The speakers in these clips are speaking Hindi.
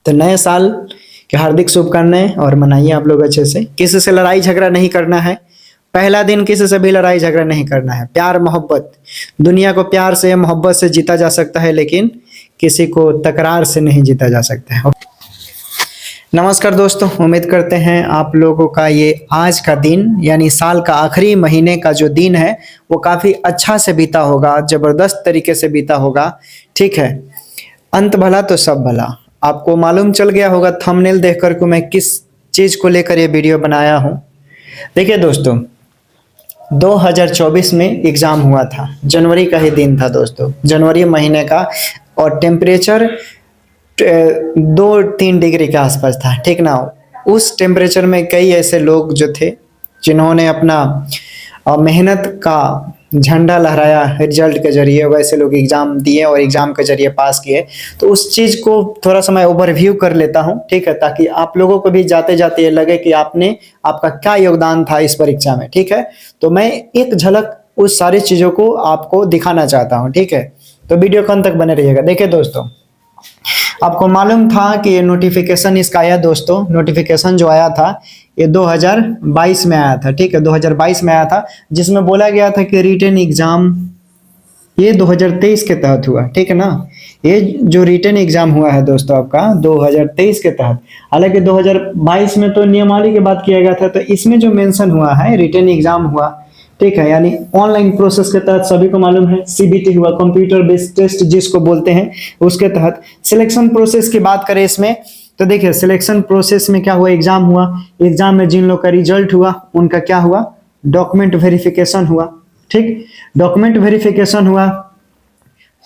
तो नए साल की हार्दिक शुभकामनाएं और मनाइए आप लोग अच्छे से। किसी से लड़ाई झगड़ा नहीं करना है, पहला दिन किसी से भी लड़ाई झगड़ा नहीं करना है। प्यार मोहब्बत, दुनिया को प्यार से मोहब्बत से जीता जा सकता है, लेकिन किसी को तकरार से नहीं जीता जा सकता है। नमस्कार दोस्तों, उम्मीद करते हैं आप लोगों का ये आज का दिन यानी साल का आखिरी महीने का जो दिन है वो काफ़ी अच्छा से बीता होगा, ज़बरदस्त तरीके से बीता होगा। ठीक है, अंत भला तो सब भला। आपको मालूम चल गया होगा थंबनेल देखकर कि मैं किस चीज़ को लेकर ये वीडियो बनाया हूँ। देखिए दोस्तों, 2024 में एग्ज़ाम हुआ था, जनवरी का ही दिन था दोस्तों, जनवरी महीने का, और टेम्परेचर 2-3 डिग्री के आसपास था। ठीक ना, उस टेम्परेचर में कई ऐसे लोग जो थे जिन्होंने अपना मेहनत का झंडा लहराया रिजल्ट के जरिए, वैसे लोग एग्ज़ाम दिए और एग्ज़ाम के जरिए पास किए। तो उस चीज़ को थोड़ा सा मैं ओवरव्यू कर लेता हूँ, ठीक है, ताकि आप लोगों को भी जाते जाते ये लगे कि आपका क्या योगदान था इस परीक्षा में। ठीक है, तो मैं एक झलक उस सारी चीज़ों को आपको दिखाना चाहता हूँ। ठीक है, तो वीडियो को अंत तक बने रहिएगा। देखिए दोस्तों, आपको मालूम था कि ये नोटिफिकेशन इसका आया दोस्तों, नोटिफिकेशन जो आया था ये 2022 में आया था। ठीक है, 2022 में आया था, जिसमें बोला गया था कि रिटन एग्जाम ये 2023 के तहत हुआ। ठीक है ना, ये जो रिटन एग्जाम हुआ है दोस्तों आपका 2023 के तहत। हालांकि 2022 में तो नियमावली की बात किया गया था, तो इसमें जो मेंशन हुआ है रिटन एग्जाम हुआ। ठीक है, यानी ऑनलाइन प्रोसेस के तहत सभी को मालूम है सीबीटी हुआ, कंप्यूटर बेस्ड टेस्ट जिसको बोलते हैं, उसके तहत सिलेक्शन प्रोसेस की बात करें इसमें, तो देखिए सिलेक्शन प्रोसेस में क्या हुआ, एग्जाम हुआ, एग्जाम में जिन लोग का रिजल्ट हुआ उनका क्या हुआ, डॉक्यूमेंट वेरिफिकेशन हुआ। ठीक, डॉक्यूमेंट वेरिफिकेशन हुआ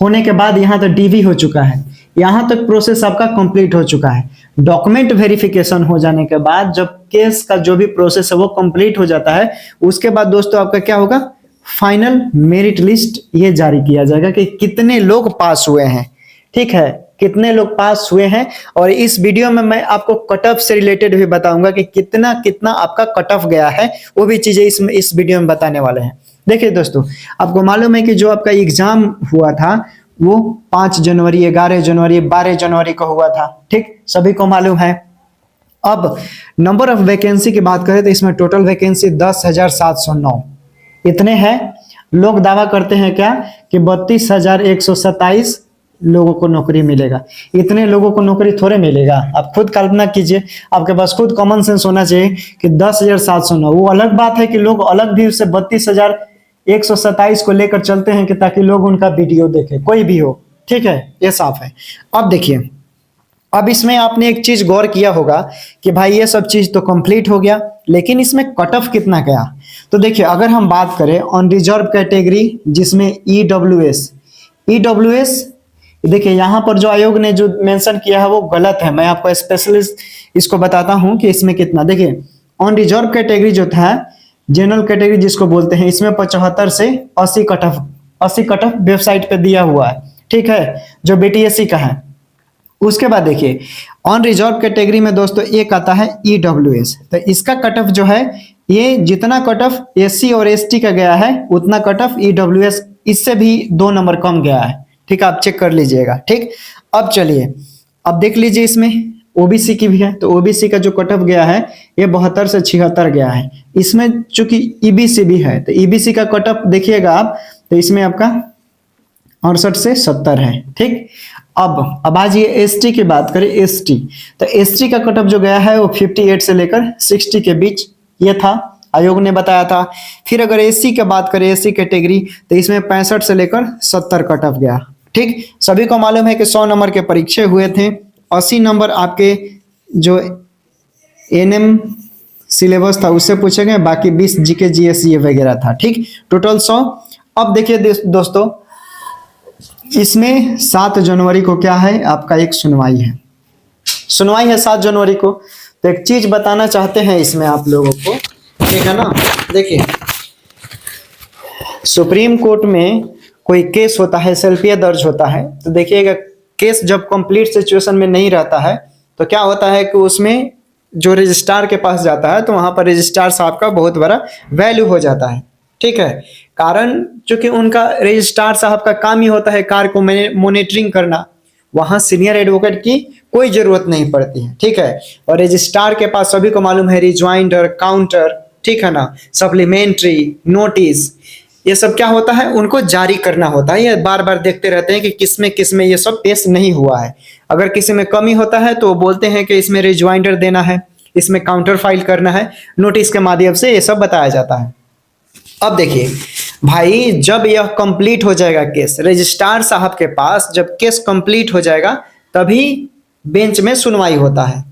होने के बाद यहाँ तो डीवी हो चुका है, यहाँ तक प्रोसेस आपका कंप्लीट हो चुका है। डॉक्यूमेंट वेरिफिकेशन हो जाने के बाद जब केस का जो भी प्रोसेस है वो कंप्लीट हो जाता है, उसके बाद दोस्तों आपका क्या होगा, फाइनल मेरिट लिस्ट ये जारी किया जाएगा कि कितने लोग पास हुए हैं। ठीक है, कितने लोग पास हुए हैं, और इस वीडियो में मैं आपको कट ऑफ से रिलेटेड भी बताऊंगा कि कितना कितना आपका कट ऑफ गया है, वो भी चीजें इस वीडियो में बताने वाले हैं। देखिए दोस्तों, आपको मालूम है कि जो आपका एग्जाम हुआ था वो 5 जनवरी, 11 जनवरी, 12 जनवरी को हुआ था। ठीक, सभी को मालूम है। अब नंबर ऑफ वैकेंसी की बात करें तो इसमें टोटल वैकेंसी 10,709 इतने हैं। लोग दावा करते हैं क्या कि 32,127 लोगों को नौकरी मिलेगा। इतने लोगों को नौकरी थोड़े मिलेगा, आप खुद कल्पना कीजिए, आपके पास खुद कॉमन सेंस होना चाहिए कि 10,709, वो अलग बात है कि लोग अलग भी उससे 32,127 को लेकर चलते हैं कि ताकि लोग उनका वीडियो देखें, कोई भी हो। ठीक है, ये साफ है। अब देखिए, अब इसमें आपने एक चीज गौर किया होगा कि भाई ये सब चीज तो कंप्लीट हो गया, लेकिन इसमें कट ऑफ कितना गया। तो देखिए, अगर हम बात करें ऑन रिजर्व कैटेगरी जिसमें ईडब्ल्यूएस, देखिए यहाँ पर जो आयोग ने जो मेंशन किया है वो गलत है। मैं आपको स्पेशलिस्ट इसको बताता हूँ कि इसमें कितना। देखिए, ऑन रिजर्व कैटेगरी जो था, जनरल कैटेगरी जिसको बोलते हैं, इसमें 75 से 80 कट ऑफ वेबसाइट पे दिया हुआ है। ठीक है, जो बीटीएससी का है। उसके बाद देखिए, ऑन रिजर्व कैटेगरी में दोस्तों एक आता है ईडब्ल्यूएस, तो इसका कट ऑफ जो है, ये जितना कट ऑफ एससी और एसटी का गया है उतना कट ऑफ ईडब्ल्यूएस इससे भी 2 नंबर कम गया है। ठीक, आप चेक कर लीजिएगा। ठीक, अब चलिए, अब देख लीजिए, इसमें ओबीसी की भी है, तो ओबीसी का जो कट ऑफ गया है ये 72 से 76 गया है। इसमें चूंकि ईबीसी भी है, तो ईबीसी का कट ऑफ देखिएगा आप, तो इसमें आपका 68 से 70 है। ठीक, अब आज ये एसटी की बात करें, एसटी, तो एसटी का कट ऑफ जो गया है वो 58 से लेकर 60 के बीच ये था, आयोग ने बताया था। फिर अगर एससी की बात करें, एससी कैटेगरी, तो इसमें 65 से लेकर 70 कट ऑफ गया। ठीक, सभी को मालूम है कि 100 नंबर के परीक्षे हुए थे, 80 नंबर आपके जो एनएम सिलेबस था उससे पूछे गए, बाकी 20 जीके जीएस ये वगैरह था। ठीक, टोटल 100। अब देखिए दोस्तों, इसमें 7 जनवरी को क्या है, आपका एक सुनवाई है 7 जनवरी को। तो एक चीज बताना चाहते हैं इसमें आप लोगों को, ठीक है ना। देखिए, सुप्रीम कोर्ट में कोई केस होता है, एसएलपीए दर्ज होता है, तो देखिएगा केस जब कंप्लीट सिचुएशन में नहीं रहता है तो क्या होता है कि उसमें जो रजिस्ट्रार के पास जाता है तो वहां पर रजिस्ट्रार साहब का बहुत बड़ा वैल्यू हो जाता है। ठीक है, कारण चूंकि उनका रजिस्ट्रार साहब का काम ही होता है कार को मॉनिटरिंग करना, वहां सीनियर एडवोकेट की कोई जरूरत नहीं पड़ती है, ठीक है। और रजिस्ट्रार के पास सभी को मालूम है रिज्वाइंडर, काउंटर, ठीक है ना, सप्लीमेंट्री, नोटिस, ये सब क्या होता है, उनको जारी करना होता है। ये बार बार देखते रहते हैं कि किसमें ये सब पेश नहीं हुआ है। अगर किसी में कमी होता है तो बोलते हैं कि इसमें रिज्वाइंडर देना है, इसमें काउंटर फाइल करना है, नोटिस के माध्यम से ये सब बताया जाता है। अब देखिए भाई, जब यह कंप्लीट हो जाएगा केस, रजिस्ट्रार साहब के पास जब केस कंप्लीट हो जाएगा तभी बेंच में सुनवाई होता है।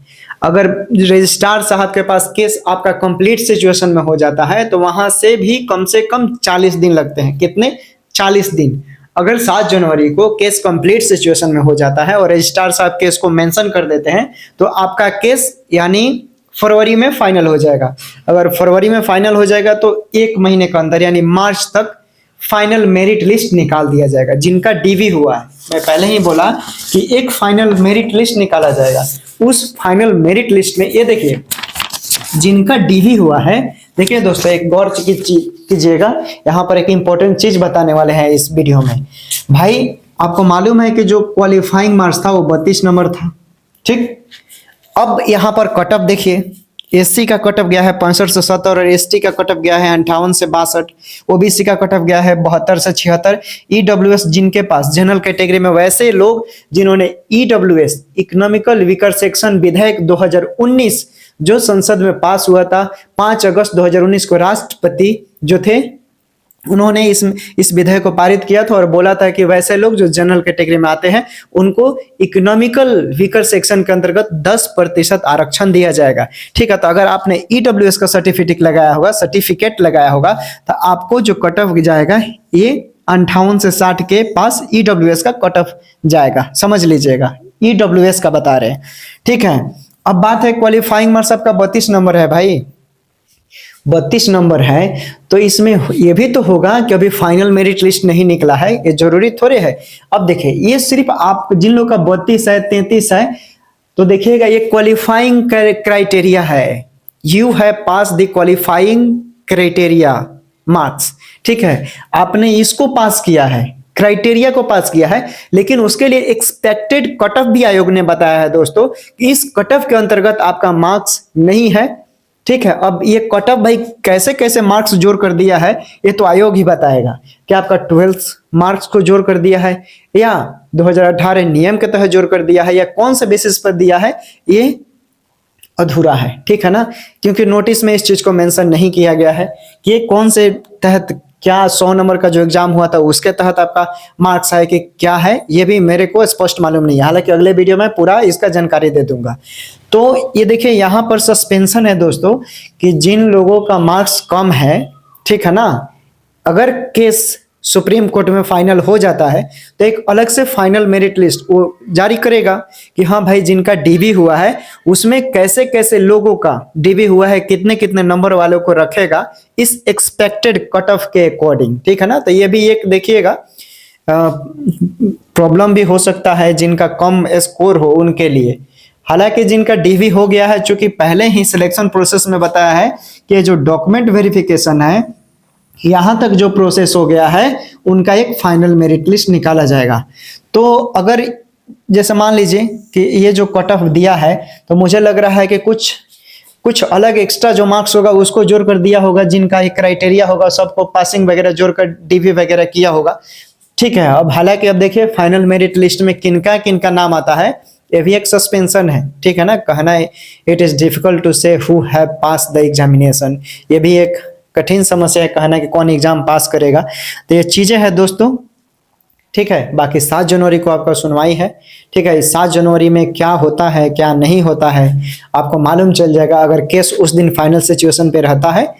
अगर रजिस्ट्रार साहब के पास केस आपका कंप्लीट सिचुएशन में हो जाता है तो वहां से भी कम से कम 40 दिन लगते हैं। कितने? 40 दिन। अगर 7 जनवरी को केस कंप्लीट सिचुएशन में हो जाता है और रजिस्ट्रार साहब केस को मेंशन कर देते हैं तो आपका केस यानी फरवरी में फाइनल हो जाएगा। अगर फरवरी में फाइनल हो जाएगा तो 1 महीने के अंदर यानी मार्च तक फाइनल मेरिट लिस्ट निकाल दिया जाएगा। जिनका डीवी हुआ है, मैं पहले ही बोला कि एक फाइनल मेरिट लिस्ट निकाला जाएगा। उस फाइनल मेरिट लिस्ट में ये देखिए, जिनका डीवी हुआ है, देखिए दोस्तों एक गौर कीजिएगा, यहाँ पर एक इंपॉर्टेंट चीज बताने वाले हैं इस वीडियो में। भाई आपको मालूम है कि जो क्वालिफाइंग मार्क्स था वो 32 नंबर था, ठीक। अब यहाँ पर कट ऑफ देखिए, एससी का कट ऑफ गया है 65 से 70 और एसटी का कट ऑफ गया है 58 से 62, ओबीसी का कट ऑफ गया है 72 से 76, ईडब्ल्यूएस जिनके पास जनरल कैटेगरी में, वैसे लोग जिन्होंने ईडब्ल्यूएस इकोनॉमिकल वीकर सेक्शन विधेयक 2019 जो संसद में पास हुआ था 5 अगस्त 2019 को, राष्ट्रपति जो थे उन्होंने इस विधेयक को पारित किया था और बोला था कि वैसे लोग जो जनरल कैटेगरी में आते हैं उनको इकोनॉमिकल वीकर सेक्शन के अंतर्गत 10% आरक्षण दिया जाएगा, ठीक है। तो अगर आपने ईडब्ल्यूएस का सर्टिफिकेट लगाया होगा तो आपको जो कट ऑफ जाएगा ये 58 से 60 के पास ईडब्ल्यूएस का कट ऑफ जाएगा, समझ लीजिएगा, ईडब्ल्यूएस का बता रहे हैं, ठीक है। अब बात है क्वालिफाइंग मार्क्स आपका 32 नंबर है भाई, 32 नंबर है तो इसमें ये भी तो होगा कि अभी फाइनल मेरिट लिस्ट नहीं निकला है, ये जरूरी थोड़े है। अब देखिए ये सिर्फ आप जिन लोग का 32 है 33 है तो देखिएगा ये क्वालिफाइंग क्राइटेरिया है, you have pass the qualifying criteria marks, ठीक है। आपने इसको पास किया है, क्राइटेरिया को पास किया है, लेकिन उसके लिए एक्सपेक्टेड कट ऑफ भी आयोग ने बताया है दोस्तों कि इस कट ऑफ के अंतर्गत आपका मार्क्स नहीं है, ठीक है। अब ये कट ऑफ भाई कैसे कैसे मार्क्स जोड़ कर दिया है ये तो आयोग ही बताएगा कि आपका 12th मार्क्स को जोड़ कर दिया है या 2018 नियम के तहत जोड़ कर दिया है या कौन से बेसिस पर दिया है, ये अधूरा है, ठीक है ना, क्योंकि नोटिस में इस चीज को मेंशन नहीं किया गया है कि ये कौन से तहत, क्या 100 नंबर का जो एग्जाम हुआ था उसके तहत आपका मार्क्स है कि क्या है, ये भी मेरे को स्पष्ट मालूम नहीं है। हालांकि अगले वीडियो में पूरा इसका जानकारी दे दूंगा। तो ये देखिए यहाँ पर सस्पेंशन है दोस्तों कि जिन लोगों का मार्क्स कम है, ठीक है ना, अगर केस सुप्रीम कोर्ट में फाइनल हो जाता है तो एक अलग से फाइनल मेरिट लिस्ट वो जारी करेगा कि हाँ भाई जिनका डीबी हुआ है उसमें कैसे कैसे लोगों का डीबी हुआ है, कितने कितने नंबर वालों को रखेगा इस एक्सपेक्टेड कट ऑफ के अकॉर्डिंग, ठीक है ना। तो ये भी एक देखिएगा प्रॉब्लम भी हो सकता है जिनका कम स्कोर हो उनके लिए। हालांकि जिनका डीवी हो गया है, चूंकि पहले ही सिलेक्शन प्रोसेस में बताया है कि जो डॉक्यूमेंट वेरिफिकेशन है यहाँ तक जो प्रोसेस हो गया है उनका एक फाइनल मेरिट लिस्ट निकाला जाएगा। तो अगर जैसे मान लीजिए कि ये जो कट ऑफ दिया है तो मुझे लग रहा है कि कुछ अलग एक्स्ट्रा जो मार्क्स होगा उसको जोड़ कर दिया होगा, जिनका एक क्राइटेरिया होगा सबको पासिंग वगैरह जोड़कर डीवी वगैरह किया होगा, ठीक है। अब हालांकि अब देखिए फाइनल मेरिट लिस्ट में किनका किनका नाम आता है, ये भी एक सस्पेंशन है, ठीक है ना। कहना इट इज डिफिकल्ट टू से who have pass the examination, ये भी एक कठिन समस्या है कहना कि कौन एग्जाम पास करेगा। तो ये चीजें हैं दोस्तों, ठीक है। बाकी 7 जनवरी को आपका सुनवाई है, ठीक है। इस 7 जनवरी में क्या होता है क्या नहीं होता है आपको मालूम चल जाएगा। अगर केस उस दिन फाइनल सिचुएशन पे रहता है,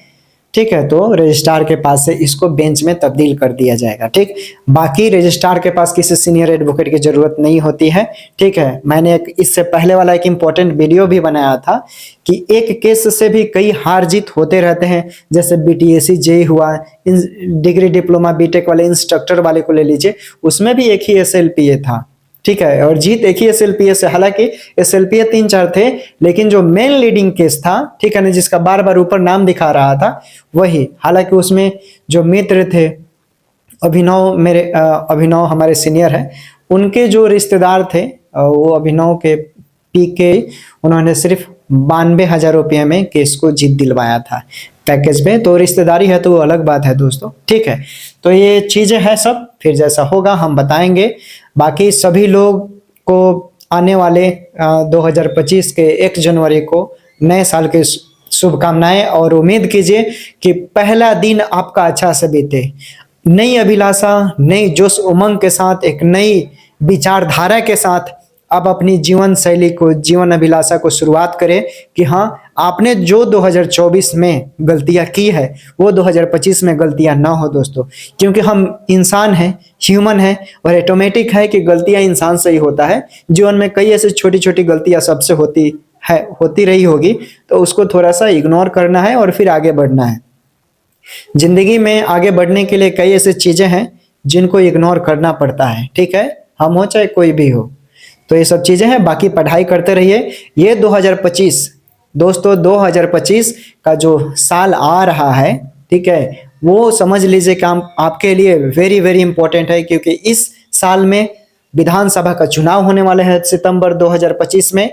ठीक है, तो रजिस्ट्रार के पास से इसको बेंच में तब्दील कर दिया जाएगा, ठीक। बाकी रजिस्ट्रार के पास किसी सीनियर एडवोकेट की जरूरत नहीं होती है, ठीक है। मैंने एक इससे पहले वाला एक इम्पोर्टेंट वीडियो भी बनाया था कि एक केस से भी कई हार जीत होते रहते हैं, जैसे बीटीएससी जेई हुआ, डिग्री डिप्लोमा बीटेक वाले इंस्ट्रक्टर वाले को ले लीजिए, उसमें भी एक ही एसएलपीए था, ठीक है, और जीत एक ही एसएलपीए से। हालांकि एसएलपीए 3-4 थे, लेकिन जो मेन लीडिंग केस था, ठीक है ना, जिसका बार बार ऊपर नाम दिखा रहा था वही। हालांकि उसमें जो मित्र थे अभिनव हमारे सीनियर हैं, उनके जो रिश्तेदार थे वो अभिनव के पी के उन्होंने सिर्फ 92,000 रुपये में केस को जीत दिलवाया था पैकेज पे। तो रिश्तेदारी है तो वो अलग बात है दोस्तों, ठीक है। तो ये चीज़ें हैं सब, फिर जैसा होगा हम बताएंगे। बाकी सभी लोग को आने वाले 2025 के 1 जनवरी को नए साल के शुभकामनाएं, और उम्मीद कीजिए कि पहला दिन आपका अच्छा से बीते। नई अभिलाषा, नई जोश उमंग के साथ, एक नई विचारधारा के साथ आप अपनी जीवन शैली को, जीवन अभिलाषा को शुरुआत करें कि हाँ, आपने जो 2024 में गलतियां की है वो 2025 में गलतियां ना हो दोस्तों। क्योंकि हम इंसान हैं, ह्यूमन है, और ऑटोमेटिक है कि गलतियां इंसान से ही होता है। जीवन में कई ऐसी छोटी छोटी गलतियां सबसे होती रही होगी, तो उसको थोड़ा सा इग्नोर करना है और फिर आगे बढ़ना है। जिंदगी में आगे बढ़ने के लिए कई ऐसी चीजें हैं जिनको इग्नोर करना पड़ता है, ठीक है, हम हो चाहे कोई भी हो। तो ये सब चीजें हैं, बाकी पढ़ाई करते रहिए। ये 2025 दोस्तों, 2025 का जो साल आ रहा है, ठीक है, वो समझ लीजिए कि आपके लिए वेरी वेरी इंपॉर्टेंट है। क्योंकि इस साल में विधानसभा का चुनाव होने वाला है सितंबर 2025 में,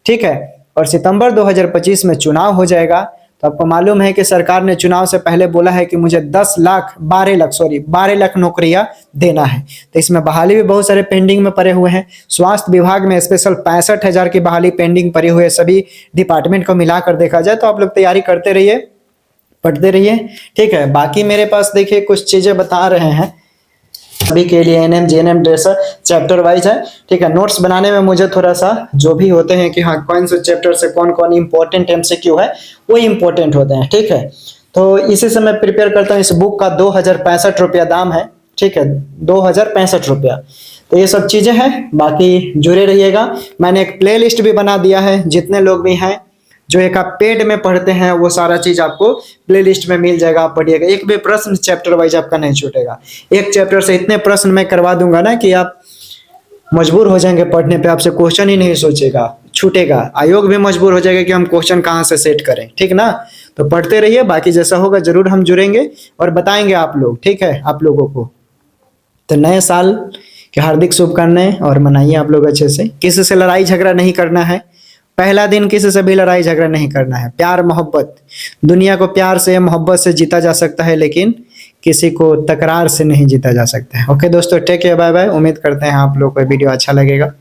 ठीक है। और सितंबर 2025 में चुनाव हो जाएगा, तो आपको मालूम है कि सरकार ने चुनाव से पहले बोला है कि मुझे 12 लाख नौकरियां देना है। तो इसमें बहाली भी बहुत सारे पेंडिंग में पड़े हुए हैं। स्वास्थ्य विभाग में स्पेशल 65,000 की बहाली पेंडिंग पड़ी हुई है। सभी डिपार्टमेंट को मिलाकर देखा जाए तो आप लोग तैयारी करते रहिए, पढ़ते रहिए, ठीक है। बाकी मेरे पास देखिए कुछ चीजें बता रहे हैं अभी के लिए। एनएम जेएनएम जैसा चैप्टर वाइज है, ठीक है। नोट्स बनाने में मुझे थोड़ा सा जो भी होते हैं कि हाँ, कौन से चैप्टर से कौन कौन इंपॉर्टेंट एमसीक्यू है वो इंपॉर्टेंट होते हैं, ठीक है। तो इसी से मैं प्रिपेयर करता हूँ। इस बुक का 2065 रुपया दाम है, ठीक है, 2065 रुपया। तो ये सब चीजें हैं, बाकी जुड़े रहिएगा। मैंने एक प्ले लिस्ट भी बना दिया है, जितने लोग भी हैं जो एक आप पेड में पढ़ते हैं वो सारा चीज आपको प्लेलिस्ट में मिल जाएगा, आप पढ़िएगा। एक भी प्रश्न चैप्टर वाइज आपका नहीं छूटेगा। एक चैप्टर से इतने प्रश्न मैं करवा दूंगा ना कि आप मजबूर हो जाएंगे पढ़ने पे, आपसे क्वेश्चन ही नहीं छूटेगा। आयोग भी मजबूर हो जाएगा कि हम क्वेश्चन कहाँ से सेट करें, ठीक ना। तो पढ़ते रहिए, बाकी जैसा होगा जरूर हम जुड़ेंगे और बताएंगे आप लोग, ठीक है, आप लोगों को। तो नए साल की हार्दिक शुभकामनाएं और मनाइए आप लोग अच्छे से। किसी से लड़ाई झगड़ा नहीं करना है, पहला दिन किसी से भी लड़ाई झगड़ा नहीं करना है। प्यार मोहब्बत, दुनिया को प्यार से मोहब्बत से जीता जा सकता है, लेकिन किसी को तकरार से नहीं जीता जा सकता है। ओके दोस्तों, टेक केयर, बाय बाय। उम्मीद करते हैं आप लोग को वीडियो अच्छा लगेगा।